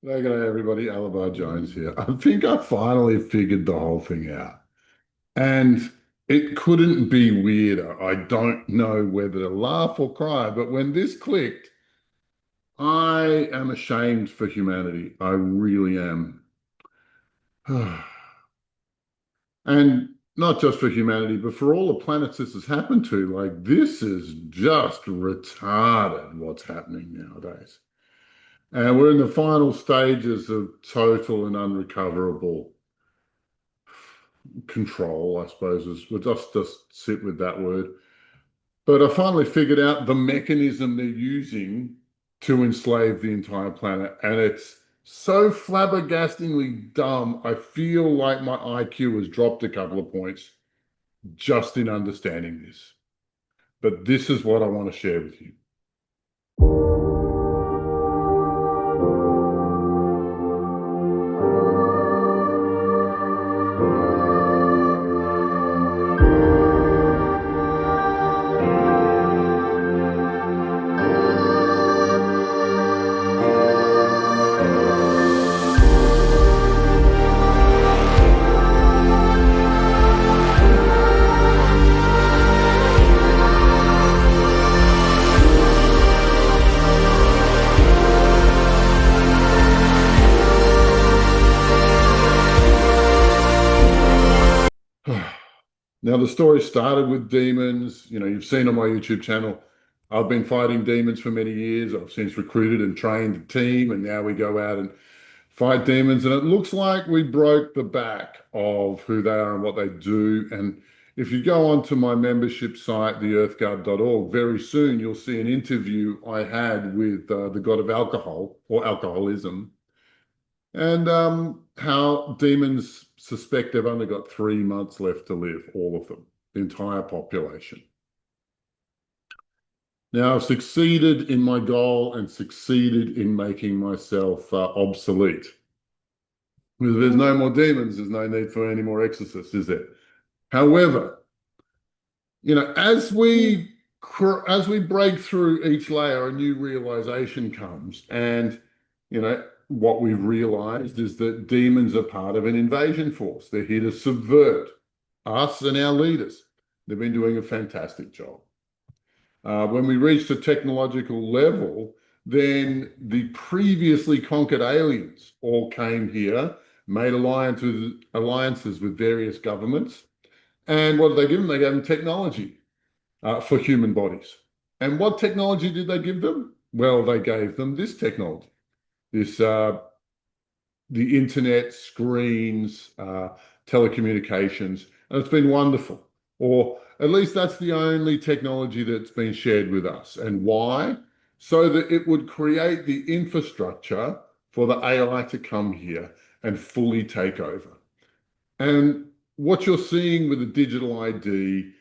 G'day, everybody. Alibar Jones here. I think I finally figured the whole thing out. And it couldn't be weirder. I don't know whether to laugh or cry, but when this clicked, I am ashamed for humanity. I really am. And not just for humanity, but for all the planets this has happened to. Like, this is just retarded what's happening nowadays. And we're in the final stages of total and unrecoverable control, I suppose, is we'll just sit with that word. But I finally figured out the mechanism they're using to enslave the entire planet. And it's so flabbergastingly dumb. I feel like my IQ has dropped a couple of points just in understanding this. But this is what I want to share with you. Now, the story started with demons. You've seen on my YouTube channel, I've been fighting demons for many years. I've since recruited and trained a team, and now we go out and fight demons. And it looks like we broke the back of who they are and what they do. And if you go onto my membership site, theearthguard.org, very soon you'll see an interview I had with the god of alcohol or alcoholism, and how demons suspect they've only got 3 months left to live, all of them, the entire population. Now, I've succeeded in my goal and succeeded in making myself obsolete. If there's no more demons, there's no need for any more exorcists, is there? However, as we break through each layer, a new realization comes, and what we've realized is that demons are part of an invasion force. They're here to subvert us and our leaders. They've been doing a fantastic job. When we reached a technological level, then the previously conquered aliens all came here, made alliances with various governments. And what did they give them? They gave them technology for human bodies. And what technology did they give them? Well, they gave them this technology. The internet, screens, telecommunications, and it's been wonderful. Or at least that's the only technology that's been shared with us. And why? So that it would create the infrastructure for the AI to come here and fully take over. And what you're seeing with the digital ID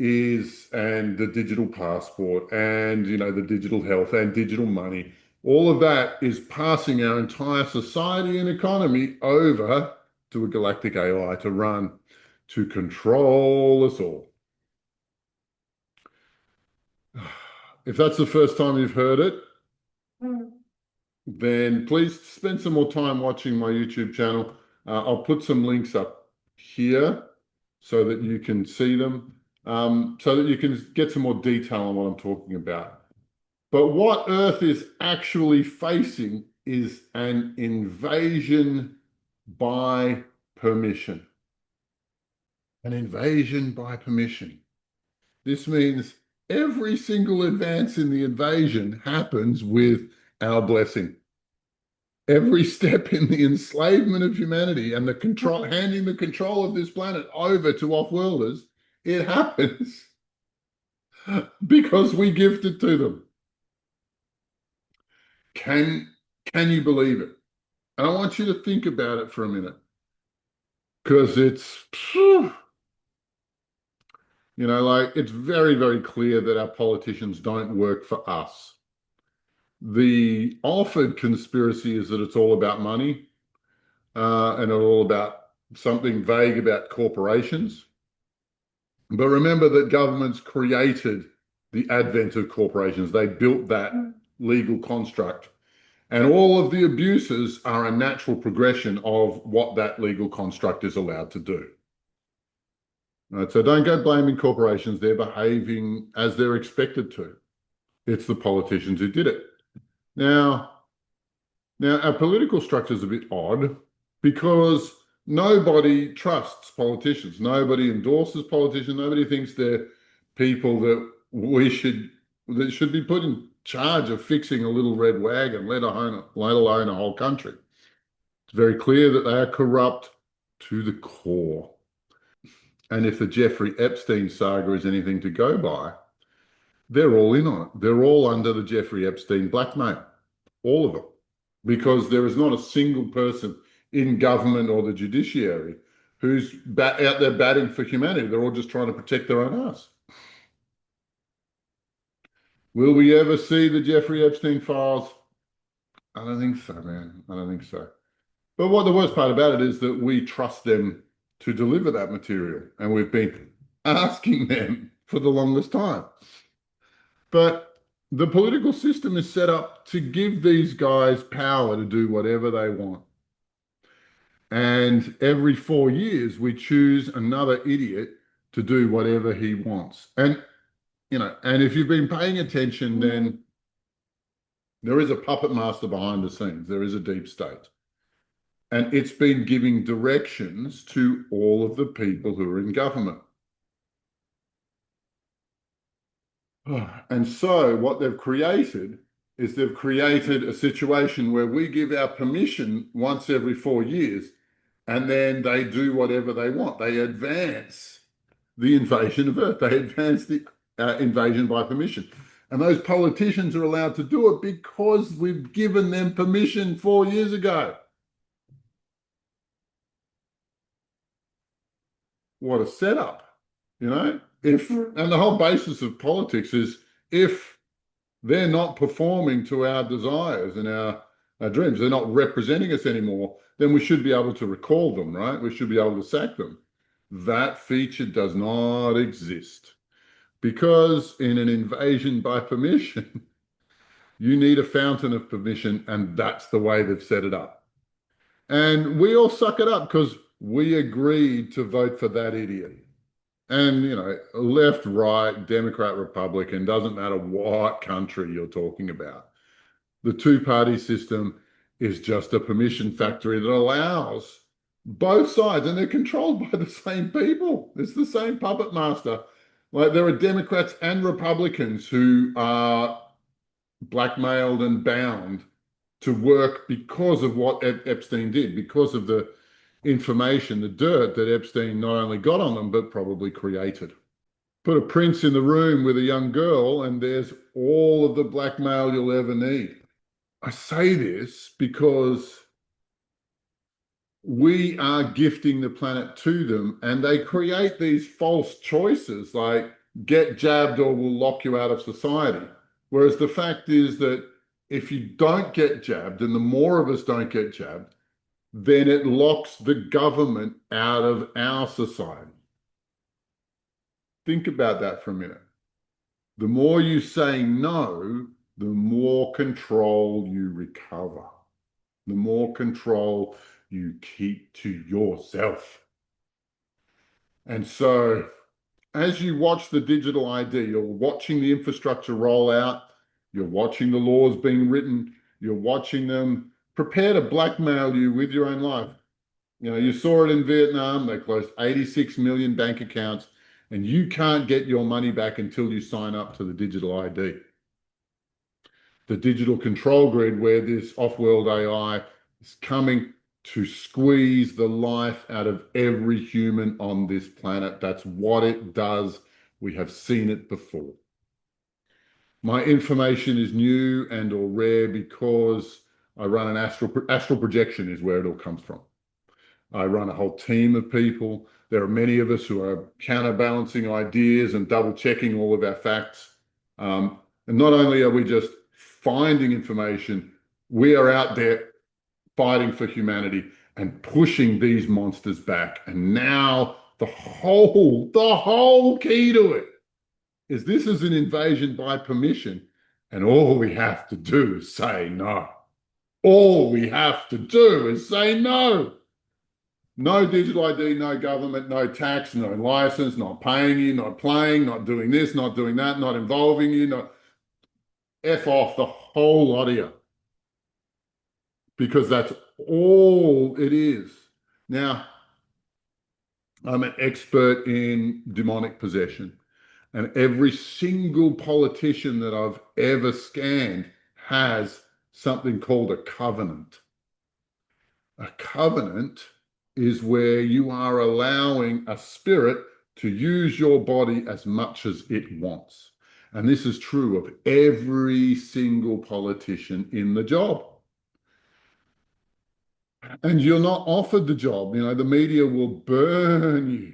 and the digital passport and, the digital health and digital money, all of that is passing our entire society and economy over to a galactic AI to run, to control us all. If that's the first time you've heard it, then please spend some more time watching my YouTube channel. I'll put some links up here so that you can see them, so that you can get some more detail on what I'm talking about. But what Earth is actually facing is an invasion by permission. An invasion by permission. This means every single advance in the invasion happens with our blessing. Every step in the enslavement of humanity and handing the control of this planet over to off-worlders, it happens because we gifted to them. Can you believe it? And I want you to think about it for a minute, because it's it's very, very clear that our politicians don't work for us. The offered conspiracy is that it's all about money, and all about something vague about corporations. But remember that governments created the advent of corporations. They built that legal construct. And all of the abuses are a natural progression of what that legal construct is allowed to do. Right, so don't go blaming corporations. They're behaving as they're expected to. It's the politicians who did it. Now, our political structure is a bit odd because nobody trusts politicians. Nobody endorses politicians. Nobody thinks they're people that should be put in charge of fixing a little red wagon, let alone a whole country. It's very clear that they are corrupt to the core. And if the Jeffrey Epstein saga is anything to go by, they're all in on it. They're all under the Jeffrey Epstein blackmail, all of them, because there is not a single person in government or the judiciary who's out there batting for humanity. They're all just trying to protect their own ass. Will we ever see the Jeffrey Epstein files? I don't think so, man. I don't think so. But what the worst part about it is that we trust them to deliver that material, and we've been asking them for the longest time. But the political system is set up to give these guys power to do whatever they want. And every 4 years, we choose another idiot to do whatever he wants. And, and if you've been paying attention, then there is a puppet master behind the scenes. There is a deep state. And it's been giving directions to all of the people who are in government. And so what they've created is they've created a situation where we give our permission once every 4 years, and then they do whatever they want. They advance the invasion of Earth. They advance the invasion by permission. And those politicians are allowed to do it because we've given them permission 4 years ago. What a setup, And the whole basis of politics is if they're not performing to our desires and our dreams, they're not representing us anymore, then we should be able to recall them, right? We should be able to sack them. That feature does not exist because in an invasion by permission, you need a fountain of permission, and that's the way they've set it up. And we all suck it up because we agreed to vote for that idiot. And, left, right, Democrat, Republican, doesn't matter what country you're talking about. The two-party system is just a permission factory that allows both sides, and they're controlled by the same people. It's the same puppet master. Like there are Democrats and Republicans who are blackmailed and bound to work because of what Epstein did, because of the information, the dirt that Epstein not only got on them, but probably created. Put a prince in the room with a young girl, and there's all of the blackmail you'll ever need. I say this because we are gifting the planet to them, and they create these false choices like get jabbed or we'll lock you out of society. Whereas the fact is that if you don't get jabbed, and the more of us don't get jabbed, then it locks the government out of our society. Think about that for a minute. The more you say no, the more control you recover. The more control you keep to yourself. And so as you watch the digital ID, you're watching the infrastructure roll out, you're watching the laws being written, you're watching them prepare to blackmail you with your own life. You saw it in Vietnam. They closed 86 million bank accounts, and you can't get your money back until you sign up to the digital ID. The digital control grid, where this off-world AI is coming to squeeze the life out of every human on this planet. That's what it does. We have seen it before. My information is new and or rare because I run an astral projection is where it all comes from. I run a whole team of people. There are many of us who are counterbalancing ideas and double checking all of our facts. And not only are we just finding information, we are out there fighting for humanity and pushing these monsters back. And now the whole key to it is this is an invasion by permission. And all we have to do is say no. All we have to do is say no. No digital ID, no government, no tax, no license, not paying you, not playing, not doing this, not doing that, not involving you, not F off the whole lot of you, because that's all it is. Now, I'm an expert in demonic possession, and every single politician that I've ever scanned has something called a covenant. A covenant is where you are allowing a spirit to use your body as much as it wants. And this is true of every single politician in the job. And you're not offered the job. You know, the media will burn you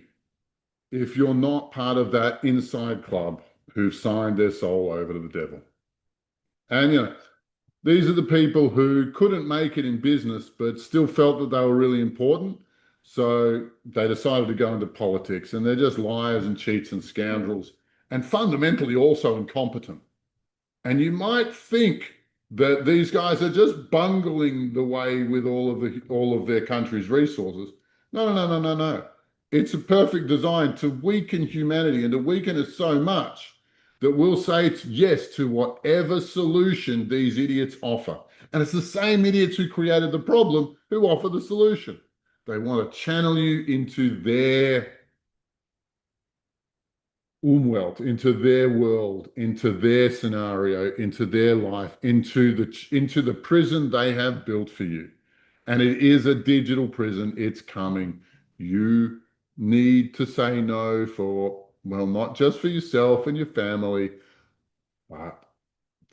if you're not part of that inside club who've signed their soul over to the devil. And, you know, these are the people who couldn't make it in business, but still felt that they were really important. So they decided to go into politics, and they're just liars and cheats and scoundrels, and fundamentally also incompetent. And you might think that these guys are just bungling the way with all of their country's resources. No, no, no, no, no, no. It's a perfect design to weaken humanity and to weaken us so much that we'll say yes to whatever solution these idiots offer. And it's the same idiots who created the problem who offer the solution. They want to channel you into their Umwelt, into their world, into their scenario, into their life, into the prison they have built for you. And it is a digital prison. It's coming. You need to say no for, well, not just for yourself and your family, but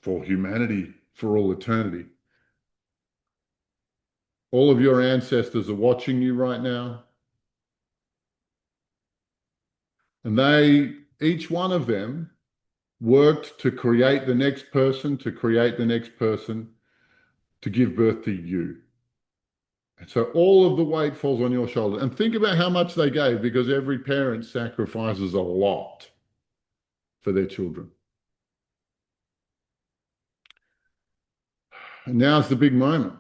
for humanity, for all eternity. All of your ancestors are watching you right now, and each one of them worked to create the next person, to create the next person, to give birth to you. And so all of the weight falls on your shoulders. And think about how much they gave, because every parent sacrifices a lot for their children. And now's the big moment.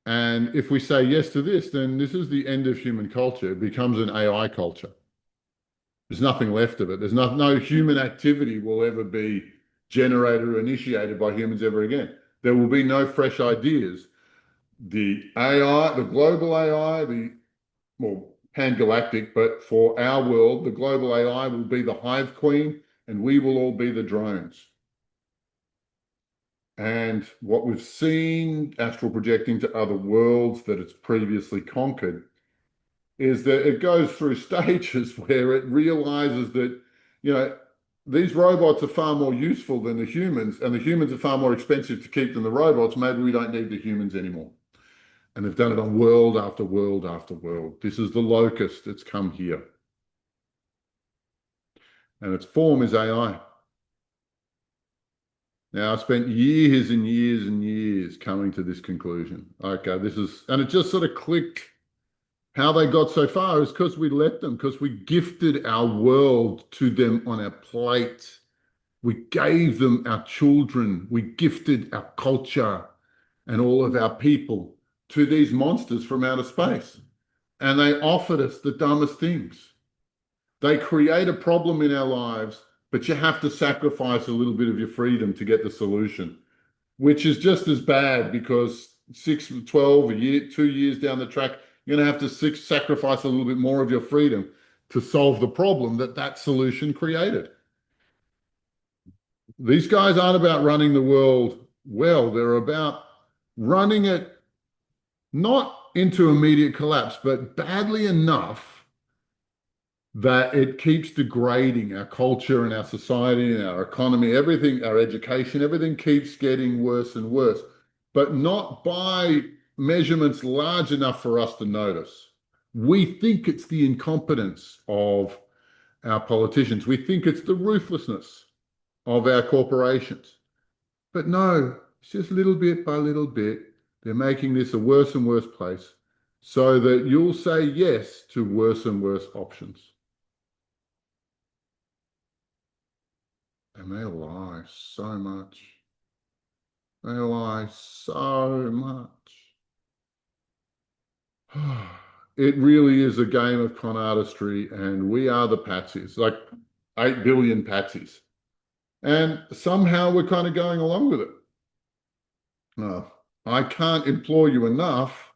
And if we say yes to this, then this is the end of human culture. It becomes an AI culture. There's nothing left of it. There's no human activity will ever be generated or initiated by humans ever again. There will be no fresh ideas. The AI, the global AI, well, pan-galactic, but for our world, the global AI will be the hive queen, and we will all be the drones. And what we've seen astral projecting to other worlds that it's previously conquered is that it goes through stages where it realizes that, you know, these robots are far more useful than the humans, and the humans are far more expensive to keep than the robots. Maybe we don't need the humans anymore. And they've done it on world after world after world. This is the locust. It's come here. And its form is AI. Now, I spent years and years and years coming to this conclusion. Okay, and it just sort of clicked. How they got so far is because we let them, because we gifted our world to them on our plate. We gave them our children. We gifted our culture and all of our people to these monsters from outer space. And they offered us the dumbest things. They create a problem in our lives, but you have to sacrifice a little bit of your freedom to get the solution, which is just as bad, because 6, 12, a year, 2 years down the track, you're going to have to sacrifice a little bit more of your freedom to solve the problem that solution created. These guys aren't about running the world well. They're about running it not into immediate collapse, but badly enough that it keeps degrading our culture and our society and our economy, everything, our education, everything keeps getting worse and worse, but not by measurements large enough for us to notice. We think it's the incompetence of our politicians. We think it's the ruthlessness of our corporations. But no, it's just little bit by little bit. They're making this a worse and worse place so that you'll say yes to worse and worse options. And they lie so much. They lie so much. It really is a game of con artistry, and we are the patsies, like 8 billion patsies. And somehow we're kind of going along with it. I can't implore you enough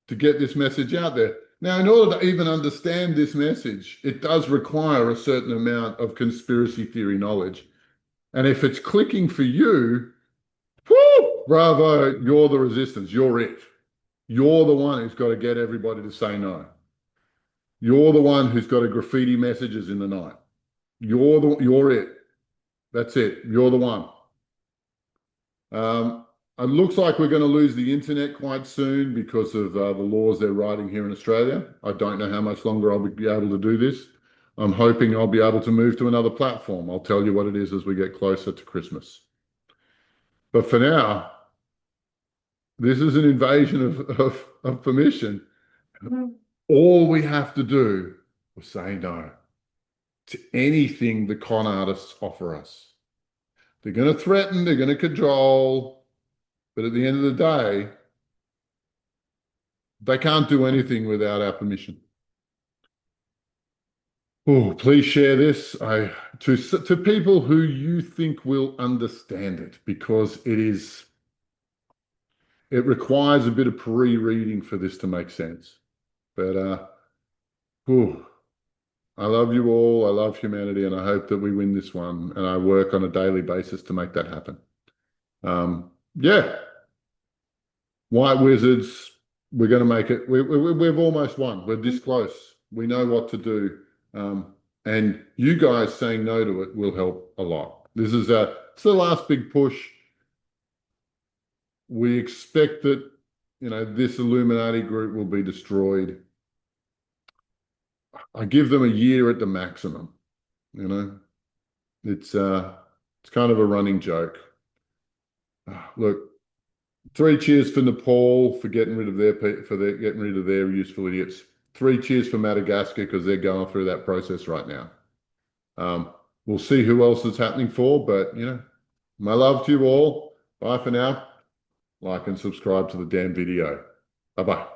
to get this message out there. Now, in order to even understand this message, it does require a certain amount of conspiracy theory knowledge. And if it's clicking for you, whoo, bravo, you're the resistance. You're it. You're the one who's got to get everybody to say no. You're the one who's got to graffiti messages in the night. You're it. That's it. You're the one. It looks like we're going to lose the internet quite soon because of the laws they're writing here in Australia. I don't know how much longer I'll be able to do this. I'm hoping I'll be able to move to another platform. I'll tell you what it is as we get closer to Christmas. But for now, this is an invasion of permission. All we have to do is say no to anything the con artists offer us. They're going to threaten, they're going to cajole, but at the end of the day, they can't do anything without our permission. Oh, please share this to people who you think will understand it, because it requires a bit of pre-reading for this to make sense. But I love you all. I love humanity, and I hope that we win this one. And I work on a daily basis to make that happen. Yeah, White Wizards, we're going to make it. We've almost won. We're this close. We know what to do. And you guys saying no to it will help a lot. It's the last big push. We expect that, this Illuminati group will be destroyed. I give them a year at the maximum. It's kind of a running joke. Look, 3 cheers for Nepal for getting rid of their useful idiots. 3 cheers for Madagascar because they're going through that process right now. We'll see who else it's happening for, but my love to you all. Bye for now. Like and subscribe to the damn video. Bye-bye.